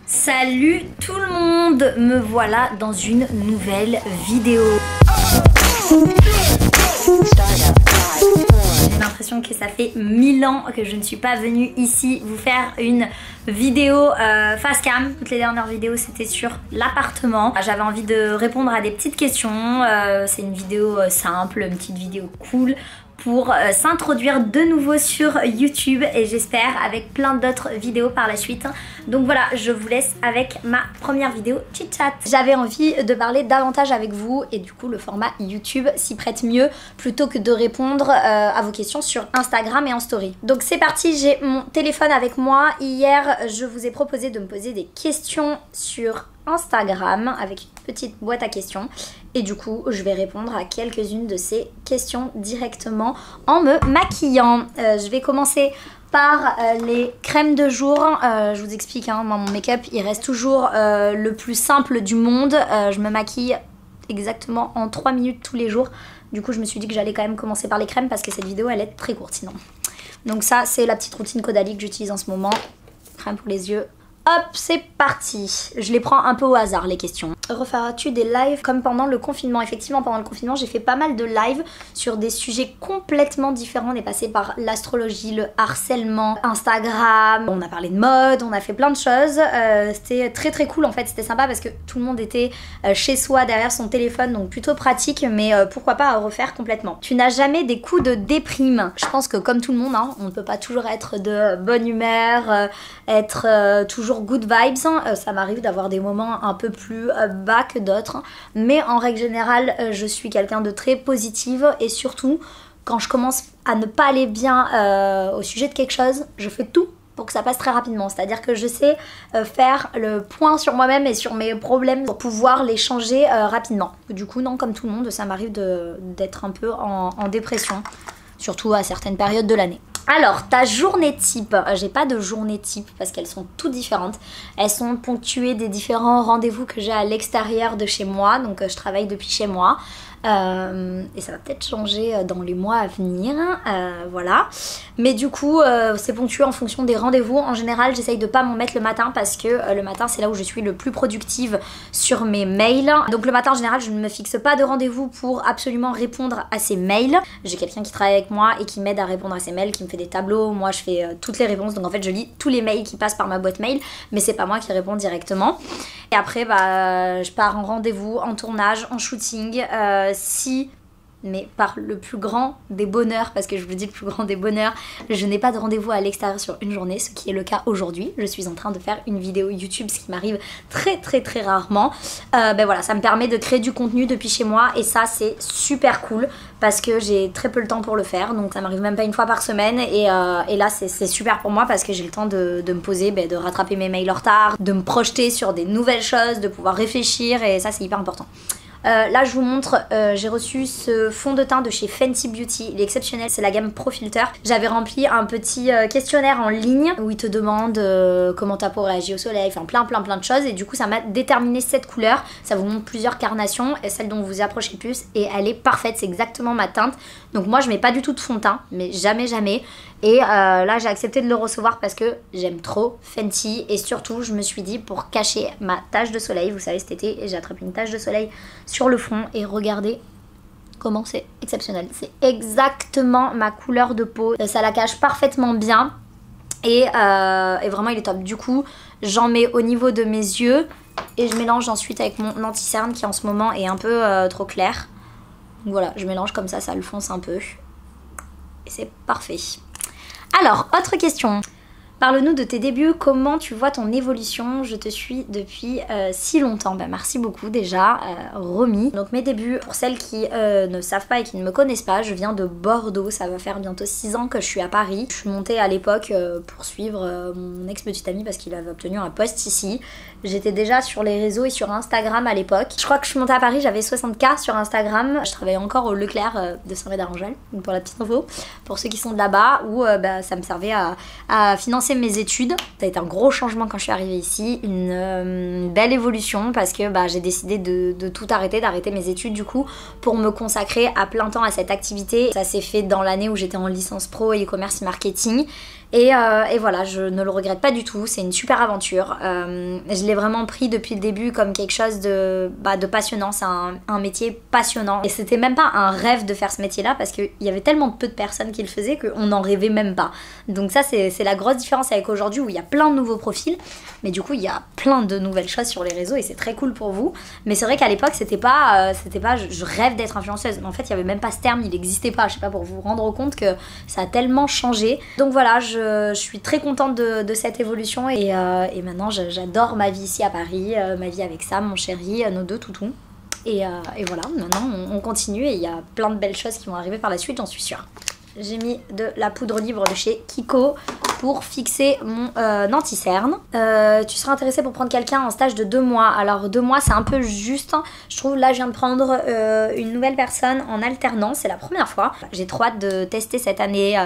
Salut tout le monde, me voilà dans une nouvelle vidéo. J'ai l'impression que ça fait 1000 ans que je ne suis pas venue ici vous faire une vidéo face cam. Toutes les dernières vidéos c'était sur l'appartement. J'avais envie de répondre à des petites questions. C'est une vidéo simple, une petite vidéo cool pour s'introduire de nouveau sur YouTube et j'espère avec plein d'autres vidéos par la suite. Donc voilà, je vous laisse avec ma première vidéo chit chat. J'avais envie de parler davantage avec vous et du coup le format YouTube s'y prête mieux plutôt que de répondre à vos questions sur Instagram et en story. Donc c'est parti, j'ai mon téléphone avec moi. Hier je vous ai proposé de me poser des questions sur Instagram avec une petite boîte à questions et du coup je vais répondre à quelques-unes de ces questions directement en me maquillant. Je vais commencer par les crèmes de jour. Je vous explique, hein, moi, mon make-up il reste toujours le plus simple du monde. Je me maquille exactement en 3 minutes tous les jours. Du coup je me suis dit que j'allais quand même commencer par les crèmes parce que cette vidéo elle est très courte sinon. Donc ça c'est la petite routine Caudalie que j'utilise en ce moment. Crème pour les yeux. Hop, c'est parti. Je les prends un peu au hasard les questions. Referas-tu des lives comme pendant le confinement? Effectivement, pendant le confinement, j'ai fait pas mal de lives sur des sujets complètement différents. On est passé par l'astrologie, le harcèlement, Instagram, on a parlé de mode, on a fait plein de choses. C'était très très cool en fait, c'était sympa parce que tout le monde était chez soi derrière son téléphone, donc plutôt pratique, mais pourquoi pas à refaire complètement. Tu n'as jamais des coups de déprime? Je pense que comme tout le monde, hein, on ne peut pas toujours être de bonne humeur, être toujours good vibes, ça m'arrive d'avoir des moments un peu plus bas que d'autres, mais en règle générale je suis quelqu'un de très positive et surtout quand je commence à ne pas aller bien au sujet de quelque chose, je fais tout pour que ça passe très rapidement, c'est à dire que je sais faire le point sur moi-même et sur mes problèmes pour pouvoir les changer rapidement. Du coup non, comme tout le monde, ça m'arrive d'être un peu en dépression, surtout à certaines périodes de l'année. Alors, ta journée type, j'ai pas de journée type parce qu'elles sont toutes différentes. Elles sont ponctuées des différents rendez-vous que j'ai à l'extérieur de chez moi, donc je travaille depuis chez moi. Et ça va peut-être changer dans les mois à venir, voilà. Mais du coup, c'est ponctué en fonction des rendez-vous. En général, j'essaye de pas m'en mettre le matin parce que le matin, c'est là où je suis le plus productive sur mes mails. Donc le matin, en général, je ne me fixe pas de rendez-vous pour absolument répondre à ces mails. J'ai quelqu'un qui travaille avec moi et qui m'aide à répondre à ces mails, qui me fait des tableaux. Moi, je fais toutes les réponses. Donc en fait, je lis tous les mails qui passent par ma boîte mail, mais c'est pas moi qui réponds directement. Et après, bah, je pars en rendez-vous, en tournage, en shooting. Mais par le plus grand des bonheurs, parce que je vous dis le plus grand des bonheurs, je n'ai pas de rendez-vous à l'extérieur sur une journée, ce qui est le cas aujourd'hui. Je suis en train de faire une vidéo YouTube, ce qui m'arrive très très très rarement. Ben voilà, ça me permet de créer du contenu depuis chez moi et ça c'est super cool parce que j'ai très peu le temps pour le faire, donc ça m'arrive même pas une fois par semaine et là c'est super pour moi parce que j'ai le temps de me poser, de rattraper mes mails en retard, de me projeter sur des nouvelles choses, de pouvoir réfléchir et ça c'est hyper important. Là je vous montre, j'ai reçu ce fond de teint de chez Fenty Beauty, il est exceptionnel, c'est la gamme Pro Filter. J'avais rempli un petit questionnaire en ligne où il te demande comment ta peau réagit au soleil, enfin plein de choses et du coup ça m'a déterminé cette couleur. Ça vous montre plusieurs carnations et celle dont vous vous approchez le plus et elle est parfaite, c'est exactement ma teinte. Donc moi je mets pas du tout de fond de teint, mais jamais. Et là j'ai accepté de le recevoir parce que j'aime trop Fenty et surtout je me suis dit pour cacher ma tache de soleil, vous savez cet été j'ai attrapé une tache de soleil sur le front et regardez comment c'est exceptionnel. C'est exactement ma couleur de peau, ça la cache parfaitement bien et vraiment il est top. Du coup j'en mets au niveau de mes yeux et je mélange ensuite avec mon anti-cerne qui en ce moment est un peu trop clair. Donc voilà, je mélange comme ça le fonce un peu et c'est parfait. Alors, autre question. Parle-nous de tes débuts, comment tu vois ton évolution? Je te suis depuis si longtemps. Ben, merci beaucoup déjà, Romy. Donc mes débuts, pour celles qui ne savent pas et qui ne me connaissent pas, je viens de Bordeaux, ça va faire bientôt 6 ans que je suis à Paris. Je suis montée à l'époque pour suivre mon ex-petit ami parce qu'il avait obtenu un poste ici. J'étais déjà sur les réseaux et sur Instagram à l'époque. Je crois que je suis montée à Paris, j'avais 60K sur Instagram. Je travaillais encore au Leclerc de Saint-Médard-en-Jalles, pour la petite info, pour ceux qui sont de là-bas, où ça me servait à financer mes études. Ça a été un gros changement quand je suis arrivée ici, une belle évolution parce que j'ai décidé de tout arrêter, d'arrêter mes études du coup pour me consacrer à plein temps à cette activité. Ça s'est fait dans l'année où j'étais en licence pro e-commerce marketing Et voilà, je ne le regrette pas du tout, c'est une super aventure. Je l'ai vraiment pris depuis le début comme quelque chose de passionnant, c'est un métier passionnant. Et c'était même pas un rêve de faire ce métier-là parce qu'il y avait tellement peu de personnes qui le faisaient qu'on n'en rêvait même pas. Donc ça, c'est la grosse différence avec aujourd'hui où il y a plein de nouveaux profils, mais du coup, il y a plein de nouvelles choses sur les réseaux et c'est très cool pour vous. Mais c'est vrai qu'à l'époque, c'était pas je rêve d'être influenceuse. Mais en fait, il y avait même pas ce terme, il n'existait pas. Je sais pas, pour vous rendre compte que ça a tellement changé. Donc voilà, je suis très contente de cette évolution et maintenant j'adore ma vie ici à Paris, ma vie avec Sam, mon chéri, nos deux toutous. Et voilà, maintenant on continue et il y a plein de belles choses qui vont arriver par la suite, j'en suis sûre. J'ai mis de la poudre libre de chez Kiko pour fixer mon anti-cerne. Tu seras intéressée pour prendre quelqu'un en stage de 2 mois. Alors 2 mois c'est un peu juste. Je trouve là je viens de prendre une nouvelle personne en alternance. C'est la première fois. J'ai trop hâte de tester cette année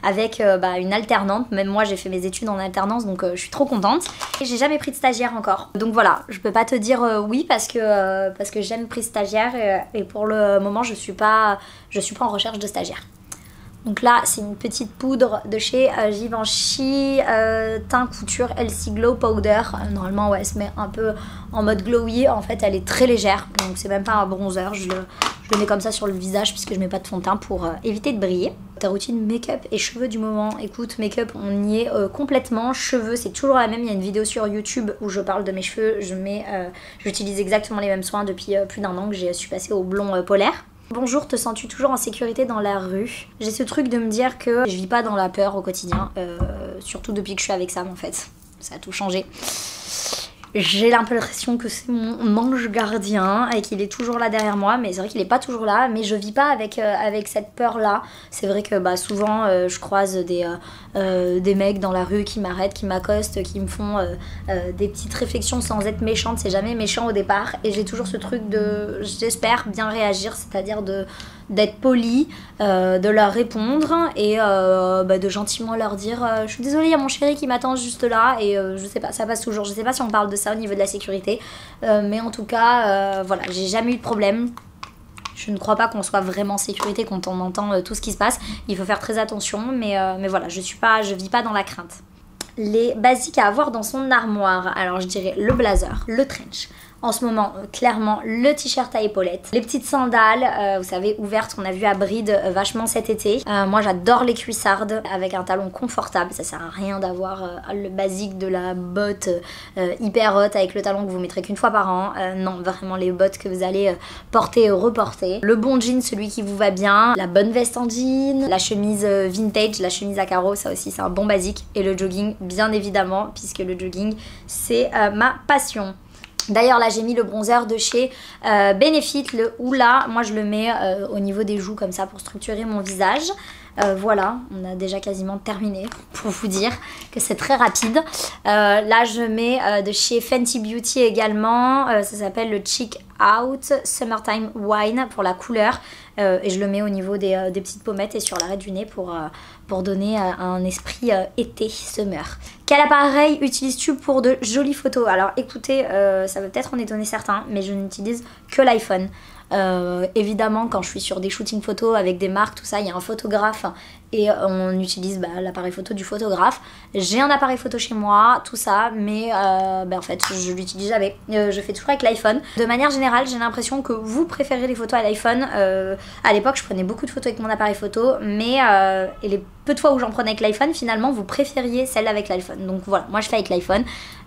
avec une alternante. Même moi j'ai fait mes études en alternance donc je suis trop contente. Et j'ai jamais pris de stagiaire encore. Donc voilà, je peux pas te dire oui parce que j'ai jamais pris de stagiaire et pour le moment je suis pas en recherche de stagiaire. Donc là, c'est une petite poudre de chez Givenchy, teint couture LC Glow Powder. Normalement, ouais, elle se met un peu en mode glowy. En fait, elle est très légère, donc c'est même pas un bronzer. Je le mets comme ça sur le visage puisque je mets pas de fond de teint pour éviter de briller. Ta routine make-up et cheveux du moment. Écoute, make-up, on y est complètement. Cheveux, c'est toujours la même. Il y a une vidéo sur YouTube où je parle de mes cheveux. J'utilise exactement les mêmes soins depuis plus d'1 an que je suis passée au blond polaire. Bonjour, te sens-tu toujours en sécurité dans la rue? J'ai ce truc de me dire que je vis pas dans la peur au quotidien, surtout depuis que je suis avec Sam en fait. Ça a tout changé. J'ai l'impression que c'est mon ange gardien et qu'il est toujours là derrière moi, mais c'est vrai qu'il est pas toujours là, mais je vis pas avec cette peur là. C'est vrai que souvent je croise des mecs dans la rue qui m'arrêtent, qui m'accostent, qui me font des petites réflexions sans être méchante. C'est jamais méchant au départ et j'ai toujours ce truc de j'espère bien réagir, c'est-à-dire d'être poli, de leur répondre et de gentiment leur dire je suis désolée, il y a mon chéri qui m'attend juste là et je sais pas, ça passe toujours. Je sais pas si on parle de ça au niveau de la sécurité, mais en tout cas voilà, j'ai jamais eu de problème. Je ne crois pas qu'on soit vraiment en sécurité quand on entend tout ce qui se passe. Il faut faire très attention, mais voilà, je vis pas dans la crainte. Les basiques à avoir dans son armoire. Alors je dirais le blazer, le trench. En ce moment, clairement, le t-shirt à épaulettes, les petites sandales, vous savez, ouvertes qu'on a vu à Bride vachement cet été. Moi, j'adore les cuissardes avec un talon confortable. Ça sert à rien d'avoir le basique de la botte hyper haute avec le talon que vous mettrez qu'une fois par an. Non, vraiment les bottes que vous allez porter et reporter. Le bon jean, celui qui vous va bien. La bonne veste en jean. La chemise vintage, la chemise à carreaux, ça aussi, c'est un bon basique. Et le jogging, bien évidemment, puisque le jogging, c'est ma passion. D'ailleurs là j'ai mis le bronzer de chez Benefit, le Hoola. Moi je le mets au niveau des joues comme ça pour structurer mon visage. Voilà, on a déjà quasiment terminé pour vous dire que c'est très rapide. Là je mets de chez Fenty Beauty également, ça s'appelle le Cheek Out Summertime Wine pour la couleur. Et je le mets au niveau des petites pommettes et sur l'arrêt du nez pour donner un esprit été, summer. Quel appareil utilises-tu pour de jolies photos? Alors écoutez, ça va peut-être en étonner certains, mais je n'utilise que l'iPhone. Évidemment quand je suis sur des shootings photos avec des marques, tout ça, il y a un photographe et on utilise l'appareil photo du photographe. J'ai un appareil photo chez moi, tout ça, mais en fait je l'utilise jamais. Je fais toujours avec l'iPhone. De manière générale, j'ai l'impression que vous préférez les photos à l'iPhone. À l'époque je prenais beaucoup de photos avec mon appareil photo, mais et les peu de fois où j'en prenais avec l'iPhone, finalement vous préfériez celle avec l'iPhone. Donc voilà, moi je fais avec l'iPhone.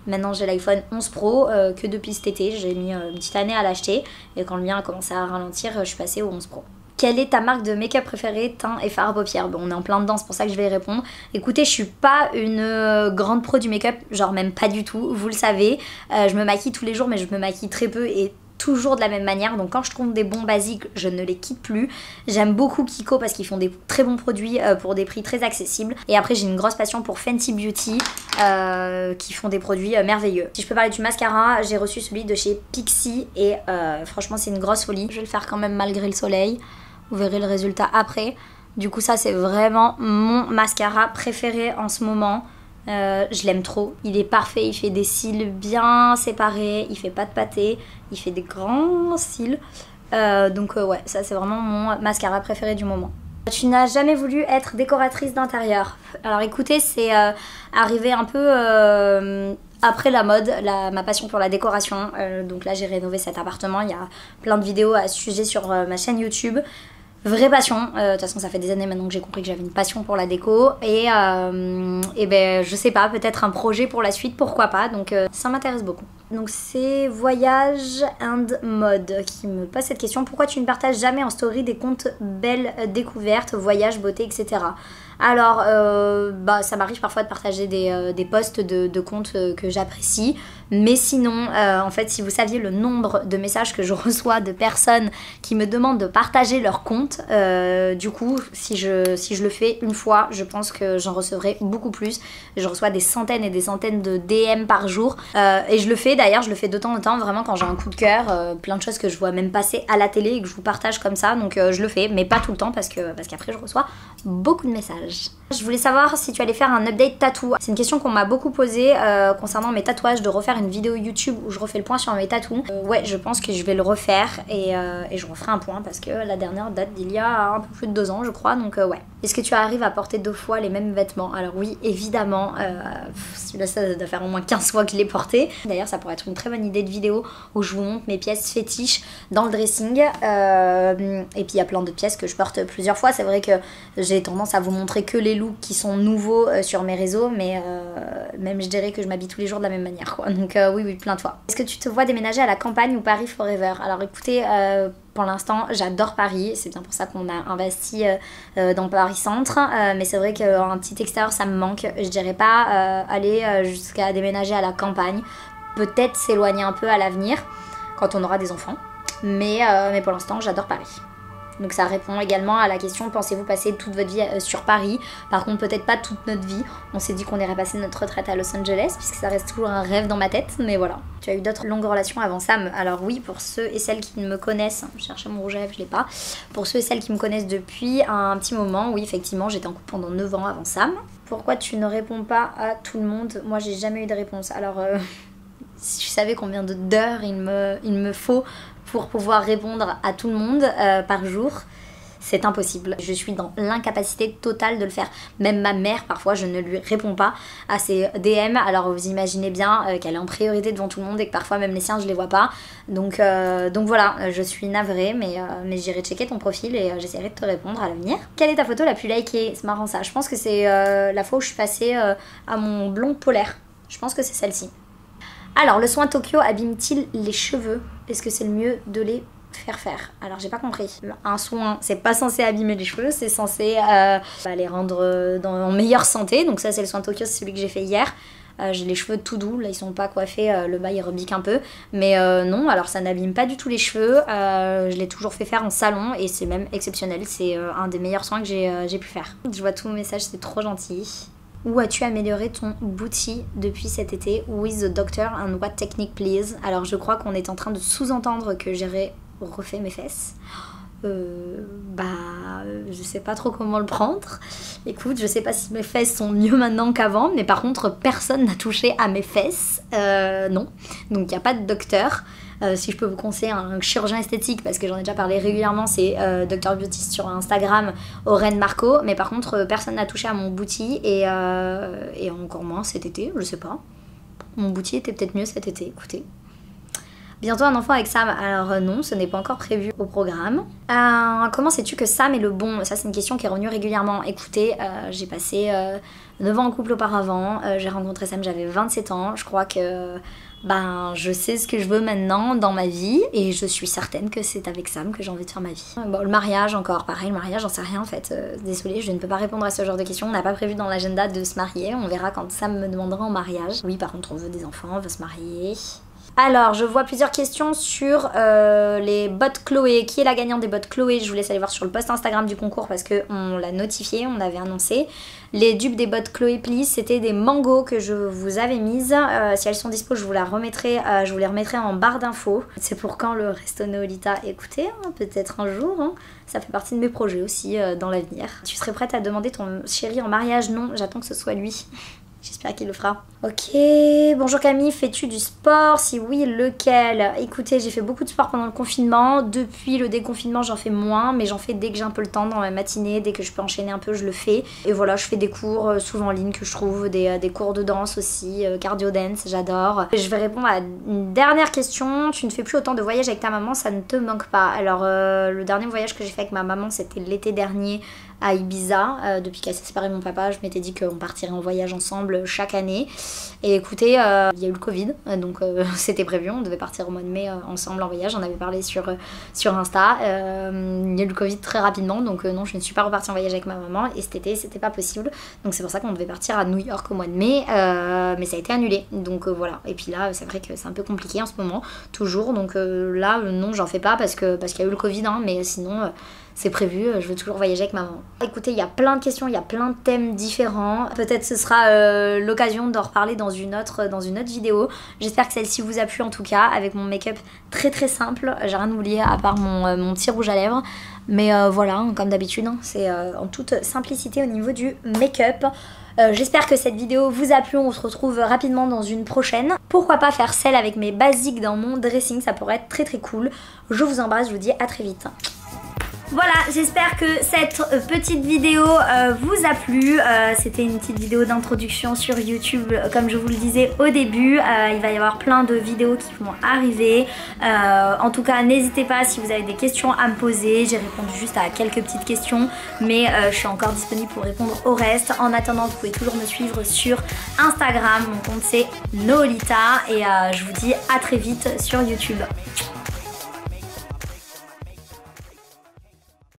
Maintenant j'ai l'iPhone 11 Pro que depuis cet été, j'ai mis une petite année à l'acheter et quand le mien a commencé à ralentir, je suis passée au 11 Pro. Quelle est ta marque de make-up préférée, teint et fard à paupières? Bon, on est en plein dedans, c'est pour ça que je vais y répondre. Écoutez, je suis pas une grande pro du make-up, genre même pas du tout, vous le savez. Je me maquille tous les jours, mais je me maquille très peu et toujours de la même manière. Donc quand je trouve des bons basiques, je ne les quitte plus. J'aime beaucoup Kiko parce qu'ils font des très bons produits pour des prix très accessibles. Et après j'ai une grosse passion pour Fenty Beauty qui font des produits merveilleux. Si je peux parler du mascara, j'ai reçu celui de chez Pixi et franchement c'est une grosse folie. Je vais le faire quand même malgré le soleil. Vous verrez le résultat après. Du coup ça c'est vraiment mon mascara préféré en ce moment. Je l'aime trop, il est parfait, il fait des cils bien séparés, il fait pas de pâté, il fait des grands cils. Donc ouais, ça c'est vraiment mon mascara préféré du moment. Tu n'as jamais voulu être décoratrice d'intérieur? Alors écoutez, c'est arrivé un peu après la mode, ma passion pour la décoration. Donc là j'ai rénové cet appartement, il y a plein de vidéos à ce sujet sur ma chaîne YouTube. Vraie passion, de toute façon ça fait des années maintenant que j'ai compris que j'avais une passion pour la déco et ben je sais pas, peut-être un projet pour la suite, pourquoi pas, donc ça m'intéresse beaucoup. Donc c'est Voyage and Mode qui me pose cette question: pourquoi tu ne partages jamais en story des comptes belles découvertes, voyages, beauté, etc. Alors bah ça m'arrive parfois de partager des posts de comptes que j'apprécie, mais sinon en fait si vous saviez le nombre de messages que je reçois de personnes qui me demandent de partager leur compte, du coup si je le fais une fois, je pense que j'en recevrai beaucoup plus. Je reçois des centaines et des centaines de DM par jour et je le fais d'ailleurs, je le fais de temps en temps vraiment quand j'ai un coup de cœur, plein de choses que je vois même passer à la télé et que je vous partage comme ça, donc je le fais, mais pas tout le temps parce qu'après je reçois beaucoup de messages. Je voulais savoir si tu allais faire un update tatou. C'est une question qu'on m'a beaucoup posée concernant mes tatouages, de refaire une vidéo YouTube où je refais le point sur mes tatous. Ouais, je pense que je vais le refaire et je referai un point parce que la dernière date d'il y a un peu plus de 2 ans je crois, donc ouais. Est-ce que tu arrives à porter 2 fois les mêmes vêtements? Alors oui, évidemment, celui-là ça doit faire au moins 15 fois que je l'ai porté. D'ailleurs ça pourrait être une très bonne idée de vidéo où je vous montre mes pièces fétiches dans le dressing. Et puis il y a plein de pièces que je porte plusieurs fois. C'est vrai que j'ai tendance à vous montrer que les looks qui sont nouveaux sur mes réseaux, mais même je dirais que je m'habille tous les jours de la même manière quoi. Donc oui, plein de fois. Est-ce que tu te vois déménager à la campagne ou Paris forever? Alors écoutez, pour l'instant j'adore Paris, c'est bien pour ça qu'on a investi dans Paris Centre, mais c'est vrai qu'un petit extérieur ça me manque. Je dirais pas aller jusqu'à déménager à la campagne, peut-être s'éloigner un peu à l'avenir quand on aura des enfants, mais pour l'instant j'adore Paris. Donc ça répond également à la question: pensez-vous passer toute votre vie sur Paris? Par contre peut-être pas toute notre vie. On s'est dit qu'on irait passer notre retraite à Los Angeles puisque ça reste toujours un rêve dans ma tête, mais voilà. Tu as eu d'autres longues relations avant Sam? Alors oui, pour ceux et celles qui me connaissent, je cherchais mon rouge à lèvres, je l'ai pas. Pour ceux et celles qui me connaissent depuis un petit moment, oui effectivement j'étais en couple pendant 9 ans avant Sam. Pourquoi tu ne réponds pas à tout le monde? Moi j'ai jamais eu de réponse. Alors si tu savais combien d'heures il me faut pour pouvoir répondre à tout le monde par jour, c'est impossible. Je suis dans l'incapacité totale de le faire. Même ma mère, parfois, je ne lui réponds pas à ses DM. Alors vous imaginez bien qu'elle est en priorité devant tout le monde et que parfois même les siens, je les vois pas. Donc voilà, je suis navrée, mais j'irai checker ton profil et j'essaierai de te répondre à l'avenir. Quelle est ta photo la plus likée? C'est marrant ça. Je pense que c'est la fois où je suis passée à mon blond polaire. Je pense que c'est celle-ci. Alors, le soin Tokyo abîme-t-il les cheveux? Est-ce que c'est le mieux de les faire? Alors, j'ai pas compris. Un soin, c'est pas censé abîmer les cheveux, c'est censé les rendre en meilleure santé. Donc ça, c'est le soin Tokyo, c'est celui que j'ai fait hier. J'ai les cheveux tout doux, là ils sont pas coiffés, le bas il rebique un peu. Mais non, alors ça n'abîme pas du tout les cheveux. Je l'ai toujours fait faire en salon et c'est même exceptionnel. C'est un des meilleurs soins que j'ai pu faire. Je vois tout mon message, c'est trop gentil. Où as-tu amélioré ton booty depuis cet été? With the doctor and what technique please? Alors je crois qu'on est en train de sous-entendre que j'ai refait mes fesses. Je sais pas trop comment le prendre. Écoute, je sais pas si mes fesses sont mieux maintenant qu'avant, mais par contre personne n'a touché à mes fesses. Non, donc il n'y a pas de docteur. Si je peux vous conseiller un chirurgien esthétique, parce que j'en ai déjà parlé régulièrement, c'est Dr Beauty sur Instagram, Oren Marco, mais par contre personne n'a touché à mon booty et encore moins cet été, je sais pas. Mon booty était peut-être mieux cet été, écoutez. Bientôt un enfant avec Sam? Alors non, ce n'est pas encore prévu au programme. Comment sais-tu que Sam est le bon? Ça c'est une question qui est revenue régulièrement. Écoutez, j'ai passé 9 ans en couple auparavant, j'ai rencontré Sam, j'avais 27 ans, je crois que je sais ce que je veux maintenant dans ma vie et je suis certaine que c'est avec Sam que j'ai envie de faire ma vie. Bon, le mariage encore, pareil, le mariage j'en sais rien en fait, désolée, je ne peux pas répondre à ce genre de questions, on n'a pas prévu dans l'agenda de se marier, on verra quand Sam me demandera en mariage. Oui, par contre on veut des enfants, on veut se marier. Alors, je vois plusieurs questions sur les bottes Chloé. Qui est la gagnante des bottes Chloé? Je vous laisse aller voir sur le post Instagram du concours parce qu'on l'a notifié, on l'avait annoncé. Les dupes des bottes Chloé Please, c'était des mangos que je vous avais mises. Si elles sont dispo, je vous les remettrai en barre d'infos. C'est pour quand le Resto Néolita? Écoutez, hein, peut-être un jour. Hein. Ça fait partie de mes projets aussi dans l'avenir. Tu serais prête à demander ton chéri en mariage? Non, j'attends que ce soit lui. J'espère qu'il le fera. Ok, bonjour Camille, fais-tu du sport? Si oui, lequel? Écoutez, j'ai fait beaucoup de sport pendant le confinement. Depuis le déconfinement, j'en fais moins, mais j'en fais dès que j'ai un peu le temps dans la matinée. Dès que je peux enchaîner un peu, je le fais. Et voilà, je fais des cours souvent en ligne que je trouve, des cours de danse aussi, cardio dance, j'adore. Je vais répondre à une dernière question. Tu ne fais plus autant de voyages avec ta maman, ça ne te manque pas? Alors, le dernier voyage que j'ai fait avec ma maman, c'était l'été dernier à Ibiza. Depuis qu'elle s'est séparée de mon papa, je m'étais dit qu'on partirait en voyage ensemble chaque année. Et écoutez, il y a eu le Covid, donc c'était prévu, on devait partir au mois de mai ensemble en voyage, on avait parlé sur Insta. Il y a eu le Covid très rapidement, donc non, je ne suis pas repartie en voyage avec ma maman, et cet été c'était pas possible, donc c'est pour ça qu'on devait partir à New York au mois de mai, mais ça a été annulé, donc voilà. Et puis là, c'est vrai que c'est un peu compliqué en ce moment, toujours, donc là, non, j'en fais pas parce qu'il y a eu le Covid, hein, mais sinon... c'est prévu, je veux toujours voyager avec maman. Écoutez, il y a plein de questions, il y a plein de thèmes différents. Peut-être ce sera l'occasion d'en reparler dans une autre vidéo. J'espère que celle-ci vous a plu en tout cas, avec mon make-up très très simple. J'ai rien oublié à part mon petit rouge à lèvres. Mais voilà, comme d'habitude, hein, c'est en toute simplicité au niveau du make-up. J'espère que cette vidéo vous a plu, on se retrouve rapidement dans une prochaine. Pourquoi pas faire celle avec mes basiques dans mon dressing, ça pourrait être très très cool. Je vous embrasse, je vous dis à très vite. Voilà, j'espère que cette petite vidéo vous a plu. C'était une petite vidéo d'introduction sur YouTube, comme je vous le disais au début. Il va y avoir plein de vidéos qui vont arriver. En tout cas, n'hésitez pas si vous avez des questions à me poser. J'ai répondu juste à quelques petites questions, mais je suis encore disponible pour répondre au reste. En attendant, vous pouvez toujours me suivre sur Instagram. Mon compte c'est Noolita et je vous dis à très vite sur YouTube.